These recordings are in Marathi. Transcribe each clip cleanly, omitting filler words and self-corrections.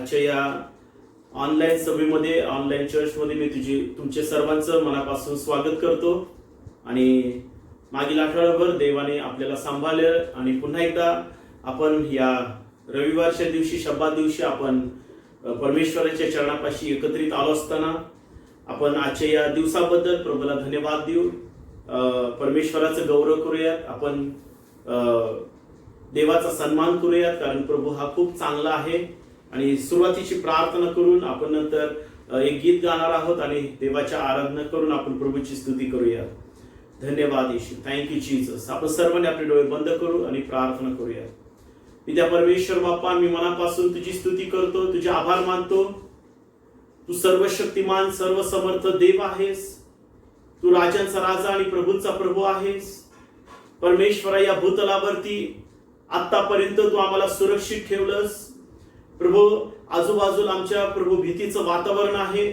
आजच्या या ऑनलाईन सभेमध्ये, ऑनलाईन चर्चमध्ये मी तुमचे सर्वांचं मनापासून स्वागत करतो. आणि मागील आठवडाभर देवाने आपल्याला सांभाळलं आणि पुन्हा एकदा आपण या रविवारच्या दिवशी, शब्दात दिवशी आपण परमेश्वराच्या चरणापाशी एकत्रित आलो असताना आपण आजच्या या दिवसाबद्दल प्रभूला धन्यवाद देऊ, परमेश्वराचं गौरव करूयात, आपण देवाचा सन्मान करूयात, कारण प्रभू हा खूप चांगला आहे. आणि सुरुवातीची प्रार्थना करून आपण नंतर एक गीत गाणार आहोत आणि देवाच्या आराधना करून आपण प्रभूची स्तुती करूया. धन्यवाद येशू, थँक्यू जीसस. आपण सर्वांनी आपले डोळे बंद करू आणि प्रार्थना करूया. पित्या परमेश्वर बाप्पा, मी मनापासून तुझी स्तुती करतो, तुझे आभार मानतो. तू सर्वशक्तिमान, सर्वसमर्थ देव आहेस. तू राजांचा राजा आणि प्रभूंचा प्रभू आहेस. परमेश्वरा, या भूतलावरती आतापर्यंत तू आम्हाला सुरक्षित ठेवलंस. प्रभू, आजूबाजूला आमच्या प्रभू भीतीचं वातावरण आहे,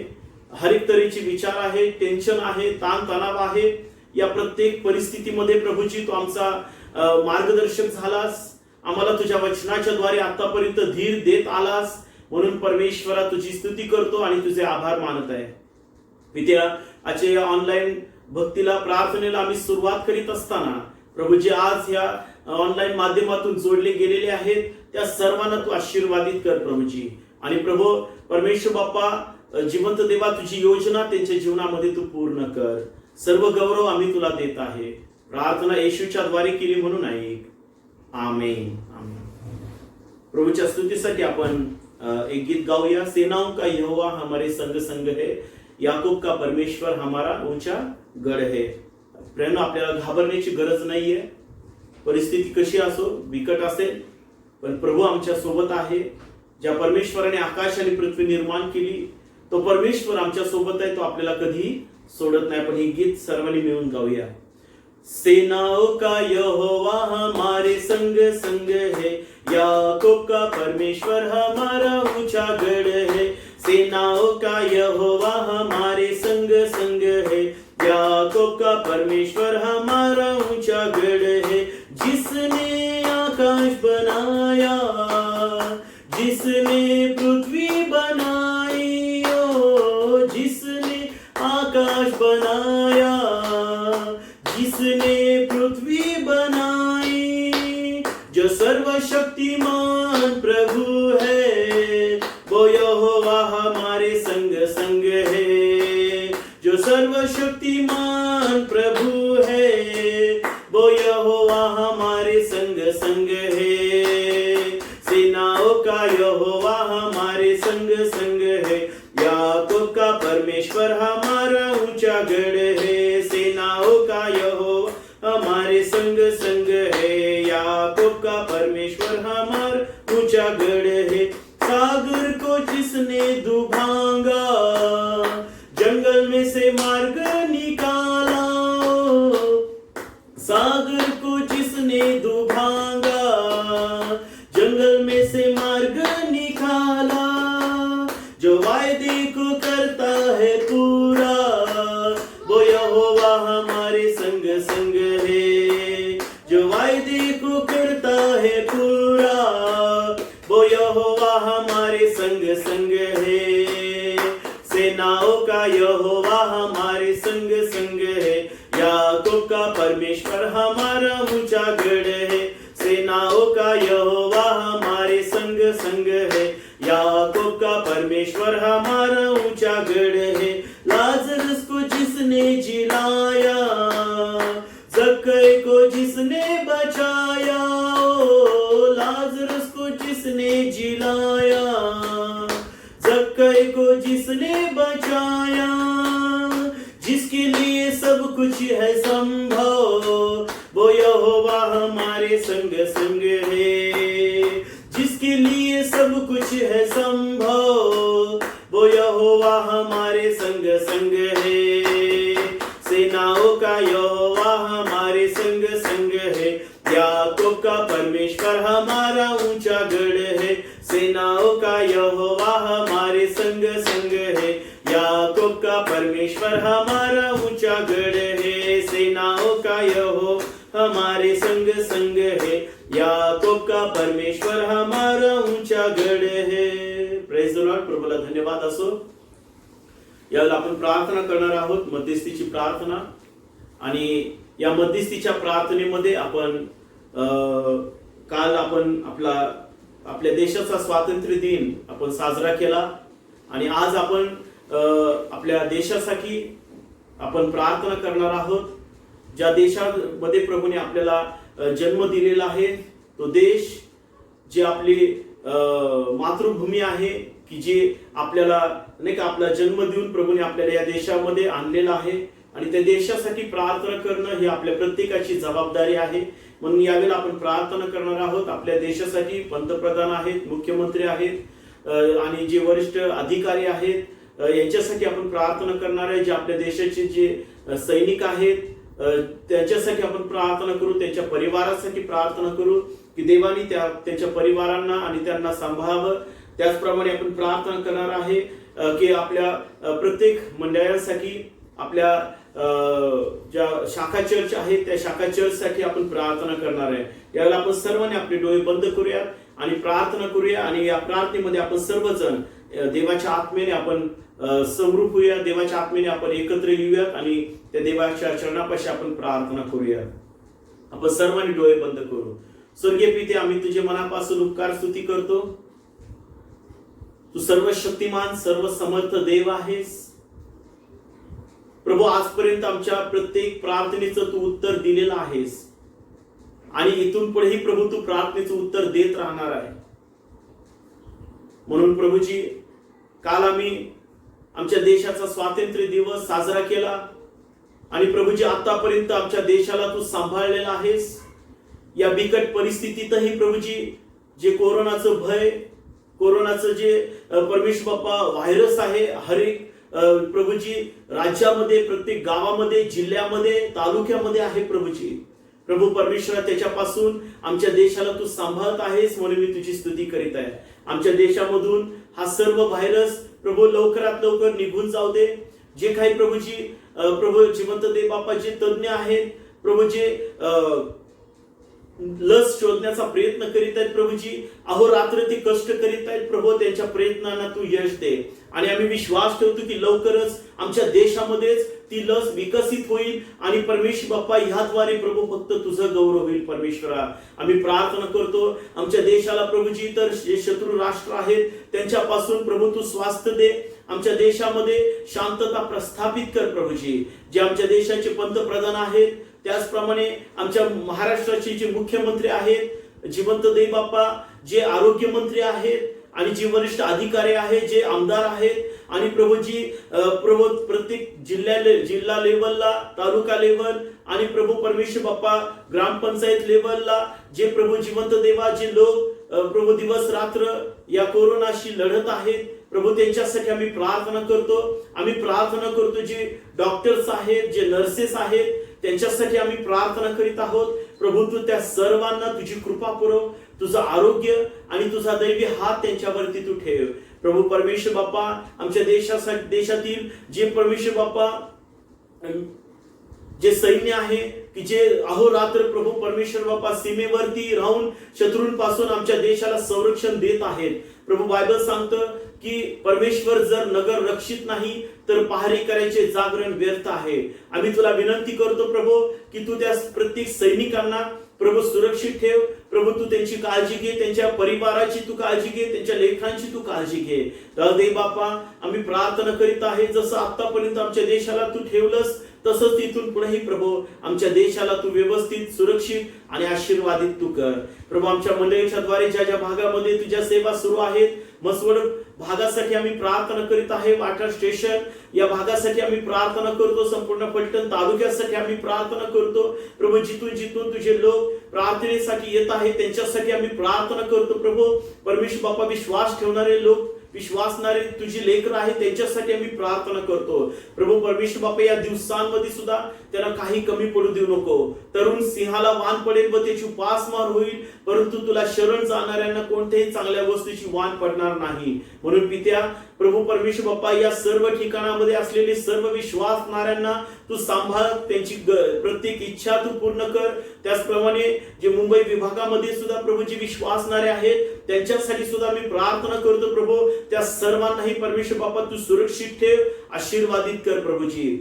हर एक तऱ्हेचे विचार आहे, टेन्शन आहे, ताणतणाव आहे. या प्रत्येक परिस्थितीमध्ये प्रभूजी तू आमचा मार्गदर्शक झालास, आम्हाला तुझ्या वचनाच्या द्वारे आतापर्यंत धीर देत आलास. म्हणून परमेश्वरा तुझी स्तुती करतो आणि तुझे आभार मानत आहे. पित्या, आजच्या या ऑनलाईन भक्तीला, प्रार्थनेला आम्ही सुरुवात करीत असताना प्रभूजी आज ह्या ऑनलाईन माध्यमातून जोडले गेलेले आहेत त्या सर्वांना तू आशीर्वादित कर प्रभूजी. आणि प्रभू परमेश्वर बाप्पा, जिवंत देवा, तुझी योजना त्यांच्या जीवनामध्ये तू पूर्ण कर. सर्व गौरव आम्ही तुला देत आहे. प्रार्थना येशूच्या द्वारे केली म्हणून ऐक. आमेन. आमेन. प्रभूच्या स्तुतीसाठी आपण एक गीत गाऊया. सेनाओं का यहोवा हमारे संग संग है, याकूब का परमेश्वर हमारा ऊंचा गढ़ है. प्रेरणा, आपल्याला घाबरण्याची गरज नाहीये. परिस्थिती कशी असो, बिकट असेल, पण प्रभू आमच्या सोबत आहे. ज्या परमेश्वराने आकाश आणि पृथ्वी निर्माण केली तो परमेश्वर आमच्या सोबत आहे. तो आपल्याला कधी सोडत नाही. पण हे गीत सर्वांनी मिळून गाऊया. सेनाओं का यहोवा हमारे संग संग है, याकूब का परमेश्वर हमारा ऊंचा गढ़ है. सेनाओं का यहोवा हमारे संग संग है, याकूब का परमेश्वर हमारा ऊंचा गढ़ है. जिसने आकाश बनाया, जिसने पृथ्वी बनाई, ओ जिसने आकाश बनाया, जिसने पृथ्वी बनाई, जो सर्वशक्तिमान प्रभु है, वो यहोवा हमारे संग संग है. जो सर्वशक्तिमान प्रभु है, वो यहोवा हमारे संग संग है. सेनाओं का यहोवा हमारे संग संग है, याकूब का परमेश्वर हमारा ऊंचा गढ़ है. सेनाओं का यहोवा हमारे संग संग है, याकूब का परमेश्वर हमारा ऊंचा गढ़ है. सागर को जिसने दुभांगा, जंगल में से मार्ग निकाला, सागर को जिसने दुभांगा, जंगल में से मार्ग निकाला. जो वायदे को करता है पूरा, वो यहोवा हमारे संग संग है. जो वायदे को करता है पूरा, वो यहोवा हमारे संग संग है. सेनाओं का यहोवा हमारे संग संग है, याकूब का परमेश्वर हमारा ऊंचा गढ़ है. सेनाओं का यहोवा हमारे संग संग है, याकूब का परमेश्वर हमारा ऊंचा गढ़ है. लाजरस को जिसने जिलाया, जक्कई को जिसने बचाया, ओ लाजरस को जिसने जिलाया, जक्कई को जिसने बचाया. जिसके लिए सब कुछ है संभव, वो यहोवा हमारे संग संग है. जिसके लिए सब कुछ है संभव, वो यहोवा हमारे संग संग है. सेनाओं का यहोवा हमारे संग संग है, याकूब का परमेश्वर हमारा ऊंचा गढ़ है. सेनाओं का यहोवा हमारे संग संग है, याकूब का परमेश्वर हमारा ऊंचा गढ़ है. सेनाओं का यहोवा हमारे संग संग है, याकूब का परमेश्वर हमारा ऊंचा गढ़ है. करणार. प्रभूला धन्यवाद असो. यावेळेला आपण प्रार्थना करणार आहोत, मध्यस्थीची प्रार्थना. आणि या मध्यस्थीच्या प्रार्थनेमध्ये आपण काल आपण आपल्या देशाचा स्वातंत्र्य दिन आपण साजरा केला आणि आज आपण आपल्या देशासाठी आपण प्रार्थना करणार आहोत. ज्या देशामध्ये प्रभूने आपल्याला जन्म दिलेला आहे तो देश, जे आपली मातृभूमी आहे, की जे आपल्याला नाही का आपला जन्म देऊन प्रभूने आपल्याला या देशामध्ये आणलेला आहे आणि त्या देशासाठी प्रार्थना करणं ही आपल्या प्रत्येकाची जबाबदारी आहे. म्हणून यावेळेला आपण प्रार्थना करणार आहोत. आपल्या देशासाठी पंतप्रधान आहेत, मुख्यमंत्री आहेत आणि जे वरिष्ठ अधिकारी आहेत, यांच्यासाठी आपण प्रार्थना करणार आहे. जे आपल्या देशाचे जे सैनिक आहेत त्यांच्यासाठी आपण प्रार्थना करू, त्यांच्या परिवारासाठी प्रार्थना करू की देवानी त्यांच्या परिवारांना आणि त्यांना सांभाळावं. त्याचप्रमाणे आपण प्रार्थना करणार आहे की आपल्या प्रत्येक मंडळांसाठी, आपल्या ज्या शाखा चर्च आहेत त्या शाखा चर्चसाठी आपण प्रार्थना करणार आहे. यावेळेला आपण सर्वांनी आपले डोळे बंद करूया आणि प्रार्थना करूया आणि या प्रार्थनेमध्ये आपण सर्वजण देवाच्या आत्म्याने आपण समरूप होऊया, देवाच्या आत्म्याने आपण एकत्र येऊयात आणि त्या देवाच्या चरणापाशी आपण प्रार्थना करूया. आपण सर्वांनी डोळे बंद करू. स्वर्गीय पिते, आम्ही तुझे मनापासून उपकार स्तुती करतो. तू सर्व शक्तिमान, सर्व समर्थ देव आहेस प्रभू. आजपर्यंत आमच्या प्रत्येक प्रार्थनेचं तू उत्तर दिलेलं आहेस आणि इथून पुढेही प्रभू तू प्रार्थनेचं उत्तर देत राहणार आहे. म्हणून प्रभूजी, काल आम्ही आमच्या देशाचा स्वातंत्र्य दिवस साजरा केला आणि प्रभूजी आतापर्यंत आमच्या देशाला तू सांभाळलेला आहेस. या बिकट परिस्थितीतही प्रभूजी, जे कोरोनाचं भय, कोरोनाचं जे परमेश्वर बाप्पा व्हायरस आहे, हर एक प्रभूजी राज्यामध्ये, प्रत्येक गावामध्ये, जिल्ह्यामध्ये, तालुक्यामध्ये आहे प्रभूजी. प्रभू परमेश्वरा, त्याच्यापासून आमच्या देशाला तू सांभाळत आहेस म्हणून मी तुझी स्तुती करीत आहे. आमच्या देशामधून हा सर्व व्हायरस प्रभू लवकरात लवकर निघून जाऊ दे. जे काही प्रभूजी प्रभू जिवंत देव बाप्पा जे तज्ञ आहेत प्रभू, जे लस शोधण्याचा प्रयत्न करीत आहेत प्रभूजी, अहोरात्र ते कष्ट करीत आहेत प्रभू, त्यांच्या प्रयत्नांना तू यश दे. आणि आम्ही विश्वास ठेवतो की लवकरच आमच्या देशामध्येच ती लस विकसित होईल आणि परमेश्वर बाप्पा ह्याद्वारे प्रभू फक्त तुझं गौरव होईल. परमेश्वरा, आम्ही प्रार्थना करतो आमच्या देशाला प्रभूजी, तर जे शत्रू राष्ट्र आहेत त्यांच्यापासून प्रभू तू स्वास्थ्य दे. आमच्या देशामध्ये शांतता प्रस्थापित कर प्रभूजी. जे आमच्या देशाचे पंतप्रधान आहेत, त्याचप्रमाणे आमच्या महाराष्ट्राचे जे मुख्यमंत्री आहेत, जिवंत देव बाप्पा, जे आरोग्य मंत्री आहेत आणि जे वरिष्ठ अधिकारी आहेत, जे आमदार आहेत आणि प्रभूजी प्रभू प्रत्येक जिल्हा लेवलला, तालुका लेवल आणि प्रभू परमेश्वर बाप्पा ग्रामपंचायत लेवलला जे प्रभू जिवंत देवा, जे लोक प्रभू दिवस रात्र या कोरोनाशी लढत आहेत प्रभू, त्यांच्यासाठी आम्ही प्रार्थना करतो. आम्ही प्रार्थना करतो जे डॉक्टर्स आहेत, जे नर्सेस आहेत, त्यांच्यासाठी आम्ही प्रार्थना करीत आहोत प्रभू. तू त्या सर्वांना तुझी कृपा पुरव, तुझं आरोग्य आणि तुझा दैवी हात त्यांच्यावरती तू ठेव प्रभू. परमेश्वर बाप्पा, आमच्या देशातील जे परमेश्वर बाप्पा जे सैन्य आहे की जे अहोरात्र प्रभू परमेश्वर बाप्पा सीमेवरती राहून शत्रूंपासून आमच्या देशाला संरक्षण देत आहेत प्रभू. बायबल सांगतं की परमेश्वर जर नगर रक्षित नाही तर पहारी करायचे जागरण व्यर्थ आहे. आम्ही तुला विनंती करतो प्रभू की तू त्या प्रत्येक सैनिकांना प्रभू सुरक्षित ठेव प्रभू. तू त्यांची काळजी घे, त्यांच्या परिवाराची तू काळजी घे, त्यांच्या लेकरांची तू काळजी घे. तर देव बाप्पा, आम्ही प्रार्थना करीत आहे जसं आतापर्यंत आमच्या देशाला तू ठेवलंस तसंच तिथून पुढेही प्रभू आमच्या देशाला तू व्यवस्थित, सुरक्षित आणि आशीर्वादित तू कर प्रभू. आमच्या मंडळीच्या द्वारे ज्या ज्या भागामध्ये तुझ्या सेवा सुरू आहेत, मसवड भागासाठी आम्ही प्रार्थना करीत आहे, वाटर स्टेशन या भागासाठी आम्ही प्रार्थना करतो, संपूर्ण फलटण तालुक्यासाठी आम्ही प्रार्थना करतो प्रभू. जिथून जिथून तुझे लोक प्रार्थनेसाठी येत आहेत त्यांच्यासाठी आम्ही प्रार्थना करतो प्रभू. परमेश्वर बाप्पा, विश्वास ठेवणारे लोक, विश्वासणारे तुझी लेकरं आहेत त्यांच्यासाठी आम्ही प्रार्थना करतो प्रभू. परमेश्वर बाप्पा, या दिवसांमध्ये सुद्धा त्यांना काही कमी पडू देऊ नको. तरुण सिंहाला वान पडेल व त्याची उपासमार होईल, परंतु तुला शरण जाणाऱ्यांना कोणत्याही चांगल्या वस्तूची वान पडणार नाही. म्हणून पित्या प्रभू परमेश्वर बाप्पा, या सर्व ठिकाणामध्ये असलेले सर्व विश्वासणाऱ्यांना तू सांभाळ, त्यांची प्रत्येक इच्छा तू पूर्ण कर. त्याचप्रमाणे जे मुंबई विभागामध्ये सुद्धा प्रभूजी विश्वासणारे आहेत त्यांच्यासाठी सुद्धा मी प्रार्थना करतो प्रभू, त्या सर्वांनाही परमेश्वर बाप्पा तू सुरक्षित ठेव, आशीर्वादित कर प्रभूजी.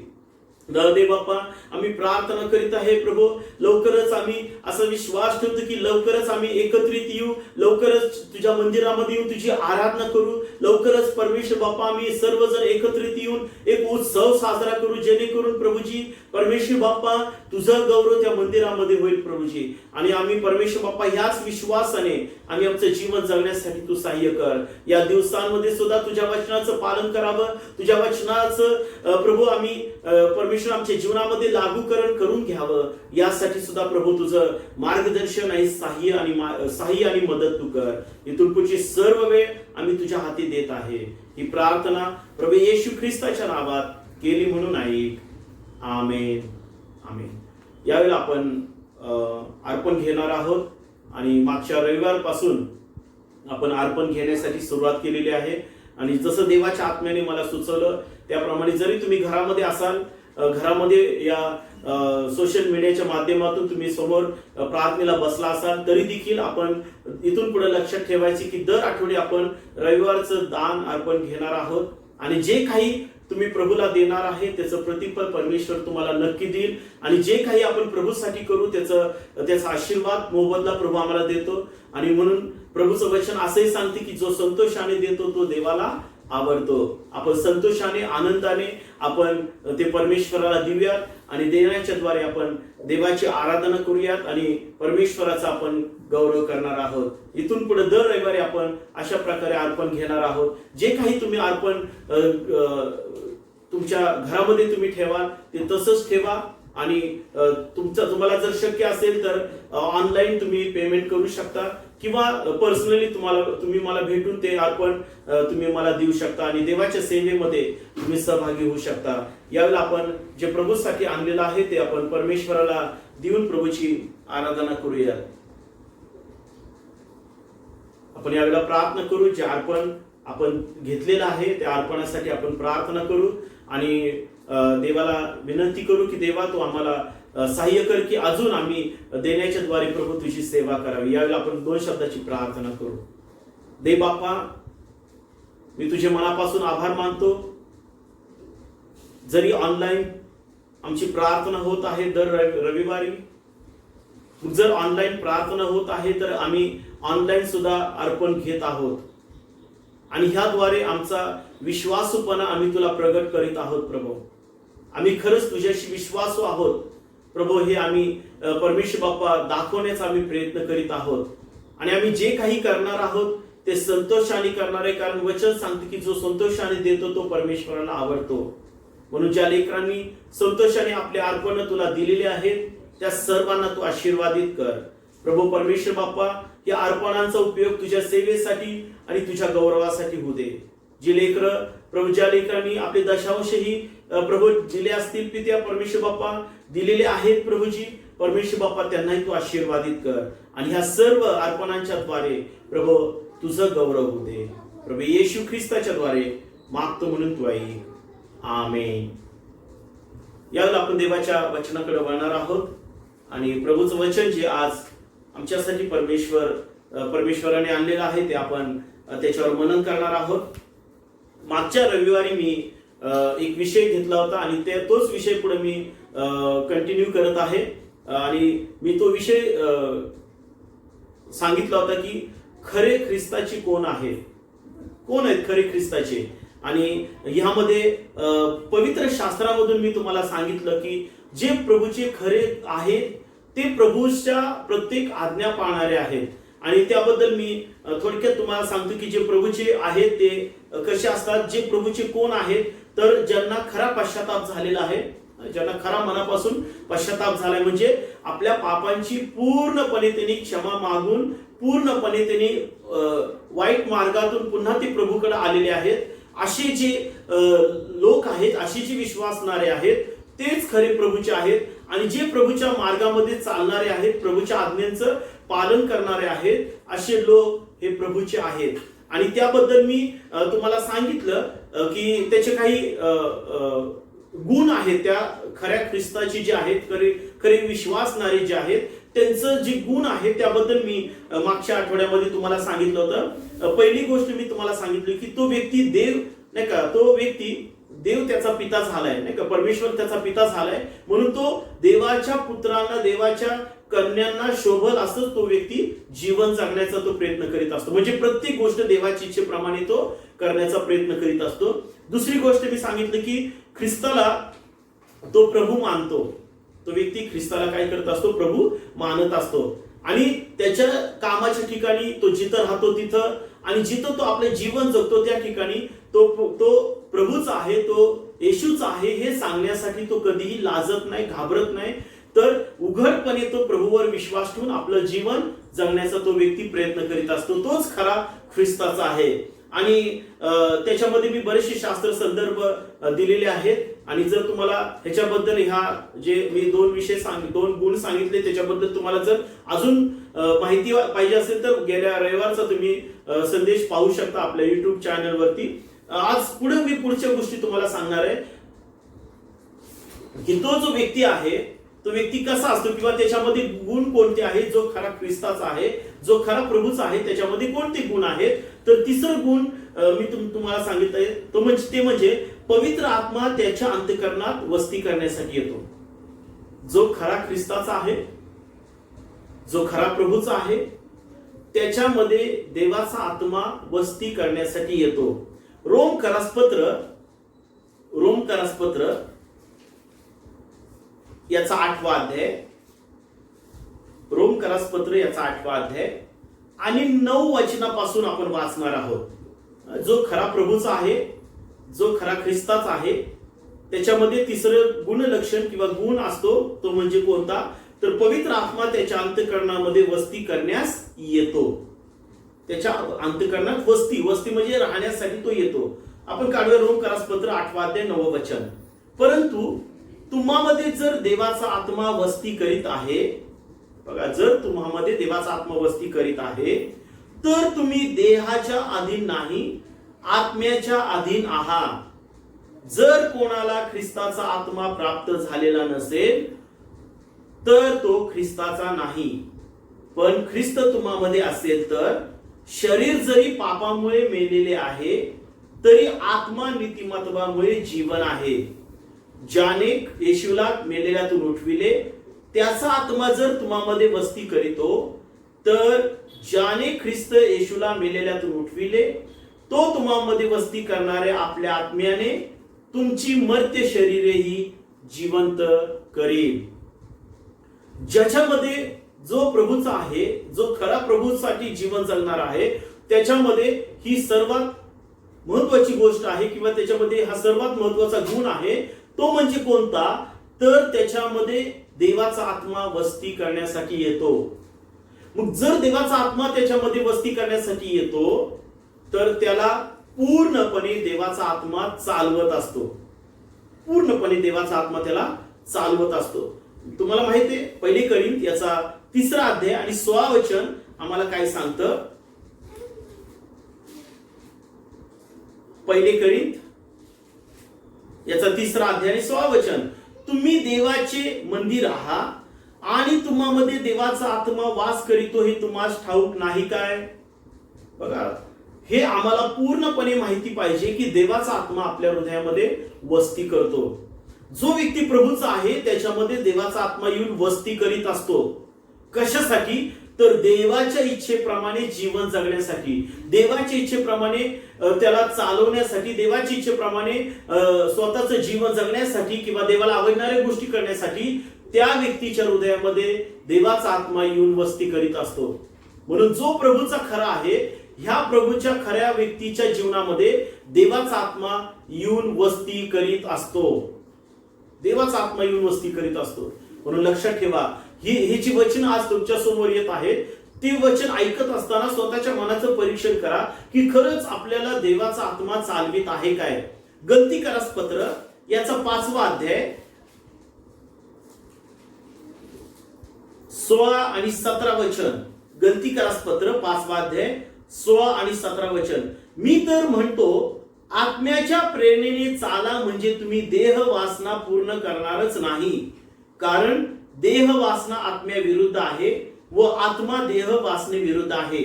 देव बाप्पा, आम्ही प्रार्थना करीत आहे प्रभू, लवकरच आम्ही असा विश्वास ठेवतो की लवकरच आम्ही एकत्रित येऊ, लवकरच तुझ्या मंदिरामध्ये येऊ, तुझी आराधना करू, लवकरच परमेश्वर बाप्पा आम्ही सर्वजण एकत्रित येऊन एक उत्सव साजरा करू, जेणेकरून प्रभूजी परमेश्वर बाप्पा तुझा गौरव त्या मंदिरामध्ये होईल प्रभूजी. आणि आम्ही परमेश्वर बाप्पा ह्याच विश्वासाने आम्ही आमचं जीवन जगण्यासाठी तू सहाय्य कर. या दिवसांमध्ये सुद्धा तुझ्या वचनाचं पालन करावं, तुझ्या वचनाचं प्रभू आम्ही परमेश्वर आमच्या जीवनामध्ये लागूकरण करून घ्यावं, यासाठी सुद्धा प्रभू तुझं मार्गदर्शन आणि सहाय्य आणि मदत तू कर. इथून पुढची सर्व वेळ आम्ही तुझ्या हाती देत आहे. ही प्रार्थना प्रभू येशू ख्रिस्ताच्या नावात केली म्हणून ऐक. आमेन आमेन. यावेळेला आपण अर्पण घेणार आहोत आणि मागच्या रविवारपासून आपण अर्पण घेण्यासाठी सुरुवात केलेली आहे. आणि जसं देवाच्या आत्म्याने मला सुचवलं त्याप्रमाणे जरी तुम्ही घरामध्ये असाल, घरामध्ये या सोशल मीडियाच्या माध्यमातून तुम्ही समोर प्रार्थनेला बसला असाल, तरी देखील आपण इथून पुढे लक्षात ठेवायचे की दर आठवडे आपण रविवारचं दान अर्पण घेणार आहोत. आणि जे काही तुम्ही प्रभूला देणार आहे त्याचं प्रतिफल परमेश्वर तुम्हाला नक्की देईल. आणि जे काही आपण प्रभूसाठी करू त्याचा आशीर्वाद मोबदला प्रभू आम्हाला देतो. आणि म्हणून प्रभूचं वचन असंही सांगते की जो संतोषाने देतो तो देवाला आवडतो. आपण संतोषाने आनंदाने आपण ते परमेश्वराला देऊयात आणि देण्याच्या द्वारे आपण देवाची आराधना करूयात आणि परमेश्वराचा आपण गौरव करणार आहोत. इथून पुढे दर रविवारी आपण अशा प्रकारे अर्पण घेणार आहोत. जे काही तुम्ही अर्पण तुमच्या घरामध्ये तुम्ही ठेवा ते तसंच ठेवा. आणि तुम्हाला जर शक्य असेल तर ऑनलाईन तुम्ही पेमेंट करू शकता किंवा पर्सनली तुम्ही मला भेटून ते अर्पण तुम्ही मला देऊ शकता आणि देवाच्या सेवेमध्ये तुम्ही सहभागी होऊ शकता. यावेळेला आपण जे प्रभूसाठी आणलेलं आहे ते आपण परमेश्वराला देऊन प्रभूची आराधना करूया. आपण यावेळेला प्रार्थना करू. जे अर्पण आपण घेतलेलं आहे त्या अर्पणासाठी आपण प्रार्थना करू आणि देवाला विनंती करू की देवा तू आम्हाला सहाय्य कर की अजून आम्ही देण्याच्या द्वारे प्रभू तुझी सेवा करावी. यावेळेला आपण 2 शब्दाची प्रार्थना करू. देव बाप्पा, मी तुझे मनापासून आभार मानतो. जरी ऑनलाईन आमची प्रार्थना होत आहे दर रविवारी, जर ऑनलाईन प्रार्थना होत आहे तर आम्ही ऑनलाईन सुद्धा अर्पण घेत आहोत आणि ह्याद्वारे आमचा विश्वासूपणा आम्ही तुला प्रगट करीत आहोत. प्रभू, आम्ही खरंच तुझ्याशी विश्वासू आहोत प्रभू, हे आम्ही परमेश्वर बाप्पा दाखवण्याचा आम्ही प्रयत्न करीत आहोत. आणि आम्ही जे काही करणार आहोत ते संतोषाने करणार आहे, कारण वचन सांगते की जो संतोषाने देतो तो परमेश्वराला आवडतो. म्हणून ज्या लेकरांनी संतोषाने आपले अर्पण तुला दिलेले आहेत त्या सर्वांना तू आशीर्वादित कर. प्रभू परमेश्वर बाप्पा, या अर्पणांचा उपयोग तुझ्या सेवेसाठी आणि तुझ्या गौरवासाठी होऊ दे. जी लेकरं प्रभू, ज्या लेकरांनी आपले दशांशही प्रभू दिले असतील पित्या परमेश्वर बाप्पा, दिलेले आहेत प्रभूजी परमेश्वर बाप्पा, त्यांनाही तू आशीर्वादित कर आणि ह्या सर्व अर्पणांच्या द्वारे प्रभू तुझं गौरव होऊ दे. प्रभू येशू ख्रिस्ताच्या द्वारे मागतो म्हणून तू ऐक. आमेन. यावेळेला आपण देवाच्या वचनाकडे वळणार आहोत आणि प्रभूचं वचन जे आज आमच्यासाठी परमेश्वराने आणलेलं आहे ते आपण त्याच्यावर मनन करणार आहोत. मागच्या रविवारी मी एक विषय घेतला होता आणि तोच विषय पुढे मी कंटिन्यू करत आहे आणि मी तो विषय सांगितला होता की खरे ख्रिस्ताची कोण आहे, कोण आहेत खरे ख्रिस्ताचे. आणि ह्यामध्ये पवित्र शास्त्रामधून मी तुम्हाला सांगितलं की जे प्रभूचे खरे आहेत ते प्रभूच्या प्रत्येक आज्ञा पाळणारे आहेत. आणि त्याबद्दल मी थोडक्यात तुम्हाला सांगतो की जे प्रभूचे आहेत ते कसे असतात. जे प्रभूचे कोण आहेत तर ज्यांना खरा पश्चाताप झालेला आहे, ज्यांना खरा मनापासून पश्चाताप झालाय, म्हणजे आपल्या पापांची पूर्णपणे त्यांनी क्षमा मागून पूर्णपणे त्यांनी वाईट मार्गातून पुन्हा ते प्रभूकडे आलेले आहेत. असे जे लोक आहेत, असे जे विश्वासणारे आहेत तेच खरे प्रभूचे आहेत. आणि जे प्रभूच्या मार्गामध्ये चालणारे आहेत, प्रभूच्या आज्ञांचं पालन करणारे आहेत, असे लोक हे प्रभूचे आहेत. आणि त्याबद्दल मी तुम्हाला सांगितलं की त्याचे काही गुण आहेत त्या खऱ्या ख्रिस्ताची जे आहेत, खरे विश्वासणारे जे आहेत त्यांचं जे गुण आहे त्याबद्दल मी मागच्या आठवड्यामध्ये तुम्हाला सांगितलं होतं. पहिली गोष्ट मी तुम्हाला सांगितली की तो व्यक्ती देव नाही का, तो व्यक्ती देव त्याचा पिता झालाय नाही का, परमेश्वर त्याचा पिता झालाय, म्हणून तो देवाच्या पुत्रांना, देवाच्या कन्यांना शोभल असं तो व्यक्ती जीवन जगण्याचा तो प्रयत्न करीत असतो. म्हणजे प्रत्येक गोष्ट देवाच्या इच्छेप्रमाणे तो करण्याचा प्रयत्न करीत असतो. दुसरी गोष्ट मी सांगितलं की ख्रिस्ताला तो प्रभू मानतो. तो व्यक्ती ख्रिस्ताला काय करत असतो, प्रभू मानत असतो. आणि त्याच्या कामाच्या ठिकाणी तो जिथं राहतो तिथं आणि जिथं तो आपले जीवन जगतो त्या ठिकाणी तो प्रभूच आहे, तो येशूच आहे हे सांगण्यासाठी तो कधीही लाजत नाही, घाबरत नाही, तर उघडपणे तो प्रभूवर विश्वास ठेवून आपलं जीवन जगण्याचा तो व्यक्ती प्रयत्न करीत असतो. तोच खरा ख्रिस्ताचा आहे. आणि त्याच्यामध्ये मी बरेचसे शास्त्र संदर्भ दिलेले आहेत. आणि जर तुम्हाला ह्याच्याबद्दल ह्या जे मी दोन गुण सांगितले त्याच्याबद्दल तुम्हाला जर अजून माहिती पाहिजे असेल तर गेल्या रविवारचा तुम्ही संदेश पाहू शकता आपल्या YouTube चॅनलवरती. आज पुढे मी पुढच्या गोष्टी तुम्हाला सांगणार आहे की तो जो व्यक्ती आहे तो व्यक्ती कसा असतो किंवा त्याच्यामध्ये गुण कोणते आहेत. जो खरा ख्रिस्ताचा आहे, जो खरा प्रभूचा आहे, त्याच्यामध्ये कोणते गुण आहेत. तर तिसरं गुण मी तुम्हाला सांगितलंय ते म्हणजे पवित्र आत्मा त्याच्या अंतःकरणात वस्ती करण्यासाठी येतो. जो खरा ख्रिस्ताचा आहे, जो खरा प्रभूचा आहे, त्याच्यामध्ये देवाचा आत्मा वस्ती करण्यासाठी येतो. रोमकरासपत्र याचा 8वा अध्याय, रोमकरासपत्र याचा 8वा अध्याय आणि 9 वचनापासून आपण वाचणार आहोत. जो खरा प्रभूचा आहे, जो खरा ख्रिस्ताचा आहे, त्याच्यामध्ये तिसरं गुणलक्षण किंवा गुण असतो. तो म्हणजे कोणता, तर पवित्र आत्मा त्याच्या अंतःकरणामध्ये वस्ती करण्यास येतो. त्याच्या अंतःकरणात वस्ती म्हणजे राहण्यासाठी तो येतो. आपण काढूया रोमकरासपत्र 8वा अध्याय 9वं वचन. परंतु तुम्हामध्ये जर देवाचा आत्मा वस्ती करीत आहे, बघा, जर तुम्हामध्ये देवाचा आत्मा वस्ती करीत आहे तर तुम्ही देहाच्या अधीन नाही, आत्म्याच्या अधीन आहात. जर कोणाला ख्रिस्ताचा आत्मा प्राप्त झालेला नसेल तर तो ख्रिस्ताचा नाही. पण ख्रिस्त तुम्हामध्ये असेल तर शरीर जरी पापामुळे मेलेले आहे तरी आत्मा नीतिमत्वामुळे जीवन आहे. ज्याने येशूला मेलेल्यातून उठविले त्याचा आत्मा जर तुम्हामध्ये वस्ती करीतो, तर ज्याने ख्रिस्त येशूला मेलेल्यातून उठविले तो तुम्हामध्ये वस्ती करणारे आपल्या आत्म्याने तुमची मर्त्य शरीरेही जिवंत करेल. ज्याच्यामध्ये जो प्रभूचा आहे, जो खरा प्रभूसाठी जीवन जगणार आहे, त्याच्यामध्ये ही सर्वात महत्वाची गोष्ट आहे किंवा त्याच्यामध्ये हा सर्वात महत्वाचा गुण आहे. तो म्हणजे कोणता, तर त्याच्यामध्ये देवाचा आत्मा वस्ती करण्यासाठी येतो. मग जर देवाचा आत्मा त्याच्यामध्ये वस्ती करण्यासाठी येतो तर त्याला पूर्णपणे देवाचा आत्मा चालवत असतो. पूर्णपणे देवाचा आत्मा त्याला चालवत असतो. तुम्हाला माहिती आहे, 1 कोरिंथ याचा 3रा अध्याय आणि 16 वचन आम्हाला काय सांगतं. 1 कोरिंथ याचा 3रा अध्याय आणि 16 वचन. तुम्ही देवाचे मंदिर आहात आणि तुम्हामध्ये देवाचा आत्मा वास करीतो हे तुम्हाला ठाऊक नाही काय. बघा, हे आम्हाला पूर्णपणे माहिती पाहिजे की देवाचा आत्मा आपल्या हृदयामध्ये वस्ती करतो. जो व्यक्ती प्रभूचा आहे त्याच्यामध्ये देवाचा आत्मा येऊन वस्ती करीत असतो. कशासाठी, तर देवाच्या इच्छेप्रमाणे जीवन जगण्यासाठी, देवाच्या इच्छेप्रमाणे त्याला चालवण्यासाठी, देवाच्या इच्छेप्रमाणे स्वतःचं जीवन जगण्यासाठी किंवा देवाला आवडणाऱ्या गोष्टी करण्यासाठी त्या व्यक्तीच्या हृदयामध्ये देवाचा आत्मा येऊन वस्ती करीत असतो. म्हणून जो प्रभूचा खरा आहे, ह्या प्रभूच्या खऱ्या व्यक्तीच्या जीवनामध्ये देवाचा आत्मा येऊन वस्ती करीत असतो. देवाचा आत्मा येऊन वस्ती करीत असतो. म्हणून लक्षात ठेवा, ही जी वचन आज तुमच्या समोर येत आहेत, ते वचन ऐकत असताना स्वतःच्या मनाचं परीक्षण करा की खरंच आपल्याला देवाचा आत्मा चालवित आहे काय. गलतीकरासपत्र याचा 5वा अध्याय 16 आणि 17 वचन. गलतीकरासपत्र 5वा अध्याय 16 आणि 17 वचन. मी तर म्हणतो, आत्म्याच्या प्रेरणेने चाला, म्हणजे तुम्ही देह वासना पूर्ण करणारच नाही. कारण देह वासना आत्म्या विरुद्ध आहे व आत्मा देह वासने विरुद्ध आहे.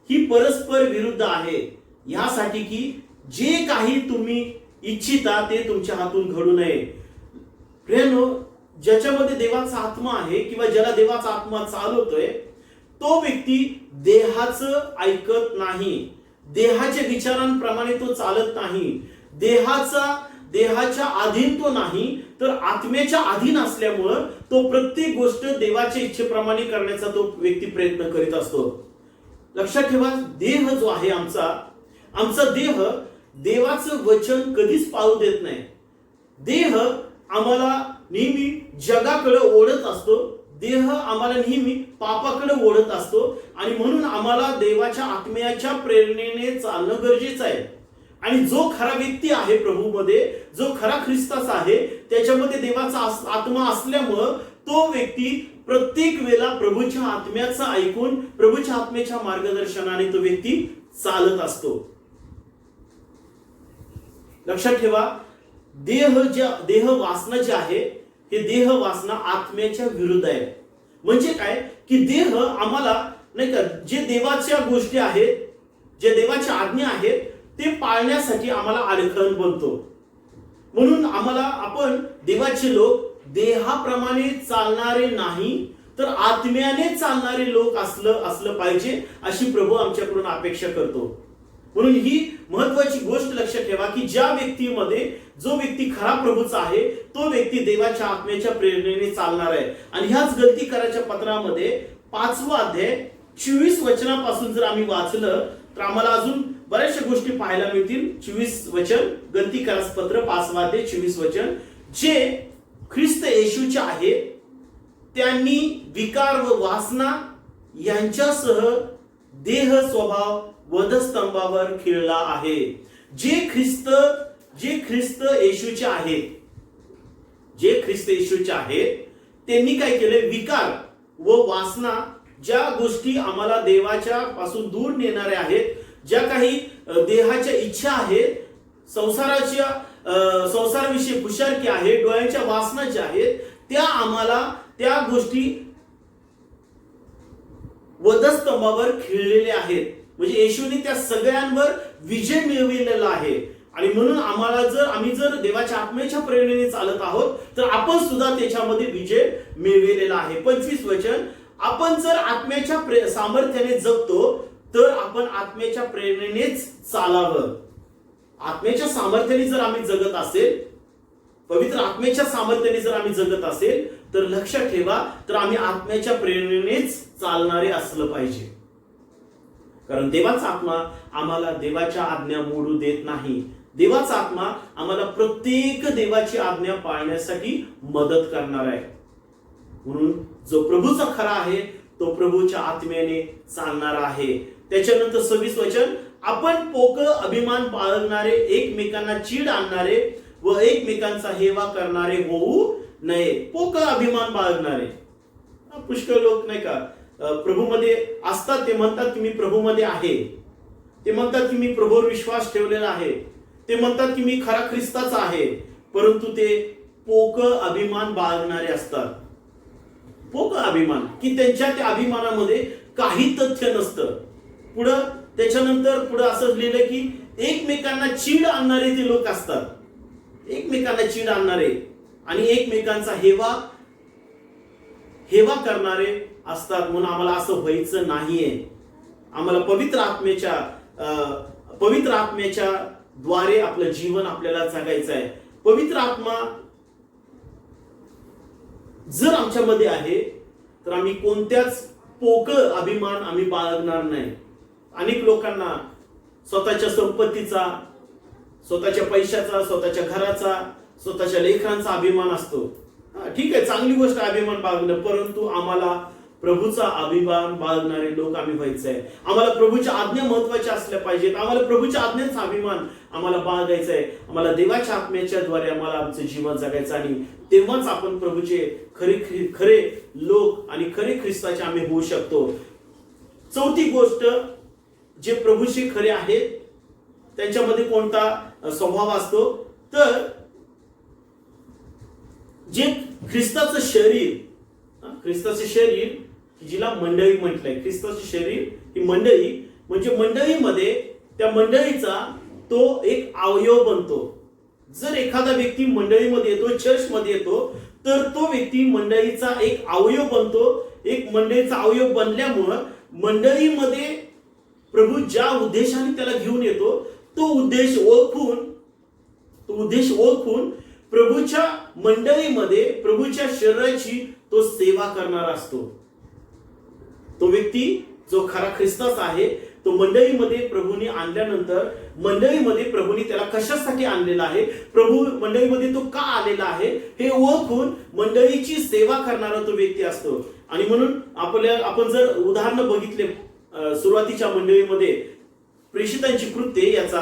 ही परस्पर विरुद्ध आहे, यासाठी की जे काही तुम्ही इच्छिता ते तुमच्या हातून घडू नये. प्रियानो, ज्याच्यामध्ये देवाचा आत्मा आहे किंवा ज्याला देवाचा आत्मा चालवतोय तो व्यक्ती देहाचं ऐकत नाही, देहाच्या विचारांप्रमाणे तो चालत नाही, देहाच्या अधीन तो नाही, तर आत्म्याच्या अधीन असल्यामुळं तो प्रत्येक गोष्ट देवाच्या इच्छेप्रमाणे करण्याचा तो व्यक्ती प्रयत्न करीत असतो. लक्षात ठेवा, देह जो आहे आमचा देह देवाचं वचन कधीच पाळू देत नाही. देह आम्हाला नेहमी जगाकडे ओढत असतो, देह आम्हाला नेहमी पापाकडे ओढत असतो आणि म्हणून आम्हाला देवाच्या आत्म्याच्या प्रेरणेने चालणं गरजेचं आहे. आणि जो खरा व्यक्ती आहे प्रभूमध्ये, जो खरा ख्रिस्ताचा आहे, त्याच्यामध्ये देवाचा आत्मा असल्यामुळं तो व्यक्ती प्रत्येक वेळेला प्रभूच्या आत्म्याचं ऐकून प्रभूच्या आत्म्याच्या मार्गदर्शनाने तो व्यक्ती चालत असतो. लक्षात ठेवा, देह वासना जे आहे हे देह वासना आत्म्याच्या विरुद्ध आहे. म्हणजे काय की देह आम्हाला नाही का, जे देवाच्या गोष्टी आहेत, जे देवाच्या आज्ञा आहेत ते पाळण्यासाठी आम्हाला अडखळ बनतो. म्हणून आपण देवाचे लोक देहाप्रमाणे चालणारे नाही तर आत्म्याने चालणारे लोक असलं पाहिजे, अशी प्रभू आमच्याकडून अपेक्षा करतो. म्हणून ही महत्वाची गोष्ट लक्षात ठेवा की ज्या व्यक्तीमध्ये जो व्यक्ती खरा प्रभूचा आहे तो व्यक्ती देवाच्या आत्म्याच्या प्रेरणेने चालणार आहे. आणि ह्याच गलती करायच्या पत्रामध्ये 5वा अध्याय 24 वचनापासून जर आम्ही वाचलं तर आम्हाला अजून बऱ्याचशा गोष्टी पाहायला मिळतील. 24 वचन, गलती करास पत्र 5वा अध्याय 24 वचन. जे ख्रिस्त येशूचे आहेत त्यांनी विकार व वासना यांच्यासह देह स्वभाव वधस्तंभावर खिळला आहे. जे ख्रिस्त येशूचे आहेत, जे ख्रिस्त येशूचे आहेत त्यांनी काय केले, विकार व वासना, ज्या गोष्टी आम्हाला देवाच्या पासून दूर नेणाऱ्या आहेत, ज्या काही देहाच्या इच्छा आहेत, संसाराविषयी हुशारकी आहे, डोळ्यांच्या वासना ज्या आहेत, त्या गोष्टी वधस्तंभावर खिळलेल्या आहेत. म्हणजे येशूने त्या सगळ्यांवर विजय मिळविलेला आहे. आणि म्हणून आम्ही जर देवाच्या आत्म्याच्या प्रेरणेने चालत आहोत तर आपण सुद्धा त्याच्यामध्ये विजय मिळविलेला आहे. 25 वचन, आपण जर आत्म्याच्या सामर्थ्याने जगतो तर आपण आत्म्याच्या प्रेरणेनेच चालावं. आत्म्याच्या सामर्थ्याने जर आम्ही जगत असेल, पवित्र आत्म्याच्या सामर्थ्याने जर आम्ही जगत असेल तर लक्षात ठेवा, तर आम्ही आत्म्याच्या प्रेरणेनेच चालणारे असलं पाहिजे. कारण देवाचा आत्मा आम्हाला देवाच्या आज्ञा मोडू देत नाही. देवाचा आत्मा आम्हाला प्रत्येक देवाची आज्ञा पाळण्यासाठी मदत करणार आहे. म्हणून जो प्रभूचा खरा आहे तो प्रभूच्या आत्म्याने चालणारा आहे. त्याच्यानंतर 26 वचन, आपण पोक अभिमान बाळगणारे, एकमेकांना चीड आणणारे व एकमेकांचा हेवा करणारे होऊ नये. पोक अभिमान बाळगणारे, पुष्कळ लोक नाही का प्रभूमध्ये असतात, ते म्हणतात की मी प्रभूमध्ये आहे, ते म्हणतात की मी प्रभूवर विश्वास ठेवलेला आहे, ते म्हणतात की मी खरा ख्रिस्ताचा आहे, परंतु ते पोक अभिमान बाळगणारे असतात. पोक अभिमान की त्यांच्या त्या अभिमानामध्ये काही तथ्य नसतं. त्याच्यानंतर पुढे असं लिहिलं की एकमेकांना चीड आणणारे ते लोक असतात, एकमेकांना चीड आणणारे आणि एकमेकांचा हेवा करणारे असतात. म्हणून आम्हाला असं व्हायचं नाहीये. आम्हाला पवित्र आत्म्याच्या द्वारे आपलं जीवन आपल्याला जगायचं आहे. पवित्र आत्मा जर आमच्यामध्ये आहे तर आम्ही कोणत्याच पोकळ अभिमान आम्ही बाळगणार नाही. अनेक लोकांना स्वतःच्या संपत्तीचा, स्वतःच्या पैशाचा, स्वतःच्या घराचा, स्वतःच्या लेकरांचा अभिमान असतो. ठीक आहे, चांगली गोष्ट अभिमान बाळगणं, परंतु आम्हाला प्रभूचा अभिमान बाळगणारे लोक आम्ही व्हायचं आहे. आम्हाला प्रभूच्या आज्ञा महत्वाच्या असल्या पाहिजेत. आम्हाला प्रभूच्या आज्ञांचा अभिमान आम्हाला बाळगायचा आहे. आम्हाला देवाच्या आत्म्याच्या द्वारे आम्हाला आमचं जीवन जगायचं आणि तेव्हाच आपण प्रभूचे खरे लोक आणि खरे ख्रिस्ताचे आम्ही होऊ शकतो. चौथी गोष्ट, जे प्रभूचे खरे आहेत त्यांच्यामध्ये कोणता स्वभाव असतो, तर जे ख्रिस्ताचं शरीर, ख्रिस्ताचे शरीर, जिला मंडळी म्हटलंय, ख्रिस्ताचे शरीर ही मंडळी, म्हणजे मंडळीमध्ये त्या मंडळीचा तो एक अवयव बनतो. जर एखादा व्यक्ती मंडळीमध्ये येतो, चर्चमध्ये येतो, तर तो व्यक्ती मंडळीचा एक अवयव बनतो. एक मंडळीचा अवयव बनल्यामुळं मंडळीमध्ये प्रभू ज्या उद्देशाने त्याला घेऊन येतो तो उद्देश ओळखून प्रभूच्या मंडळीमध्ये प्रभूच्या शरीराची तो सेवा करणारा असतो. तो व्यक्ती जो खरा ख्रिस्ताचा आहे, तो मंडळीमध्ये प्रभूने आणल्यानंतर मंडळीमध्ये प्रभूने त्याला कशासाठी आणलेला आहे, प्रभू मंडळीमध्ये तो का आलेला आहे हे ओळखून मंडळीची सेवा करणारा तो व्यक्ती असतो. आणि म्हणून आपण जर उदाहरण बघितले सुरुवातीच्या मंडळीमध्ये, प्रेषितांची कृत्ये याचा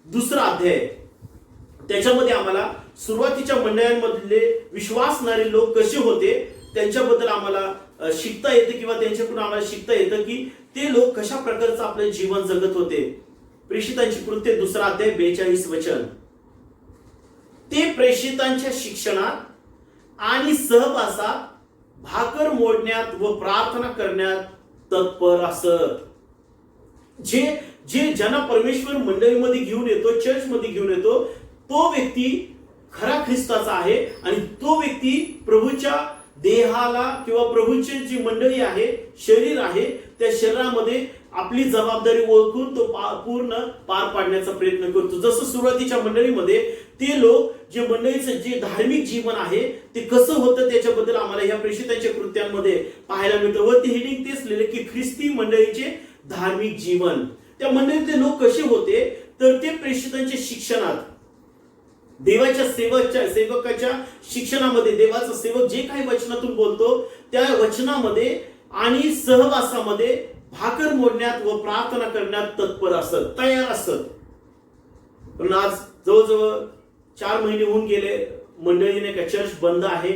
2रा अध्याय, त्याच्यामध्ये आम्हाला सुरुवातीच्या मंडळांमधले विश्वासणारे लोक कसे होते त्यांच्याबद्दल आम्हाला शिकता येते, किंवा त्यांच्याकडून आम्हाला शिकता येतं की ते लोक कशा प्रकारचं आपलं जीवन जगत होते. प्रेषितांची कृत्ये 2रा अध्याय 42 वचन. ते प्रेषितांच्या शिक्षणात आणि सहवासात, भाकर मोडण्यात व प्रार्थना करण्यात तत्पर असत. जे ज्यांना परमेश्वर मंडळीमध्ये घेऊन येतो, चर्चमध्ये घेऊन येतो, तो व्यक्ती खरा ख्रिस्ताचा आहे. आणि तो व्यक्ती प्रभूच्या देहाला किंवा प्रभूची जी मंडळी आहे, शरीर आहे, त्या शरीरामध्ये आपली जबाबदारी ओळखून तो पूर्ण पार पाडण्याचा प्रयत्न करतो. जसं सुरुवातीच्या मंडळीमध्ये ते लोक जे मंडळीचं जे धार्मिक जीवन आहे ते कसं होतं त्याच्याबद्दल आम्हाला या प्रेषितांच्या कृत्यांमध्ये पाहायला मिळतं. व ते हेडिंग तेच लिहिले की ख्रिस्ती मंडळीचे धार्मिक जीवन. त्या मंडळीतले लोक कसे होते, तर ते प्रेषितांच्या शिक्षणात, देवाच्या सेवकाच्या शिक्षणामध्ये, देवाचा सेवक जे काही वचनातून बोलतो त्या वचनामध्ये आणि सहवासामध्ये भाकर मोडण्यात व प्रार्थना करण्यात तत्पर असत, तयार असत. पण आज जवळजवळ 4 महिने होऊन गेले, मंडळीने का चर्च बंद आहे.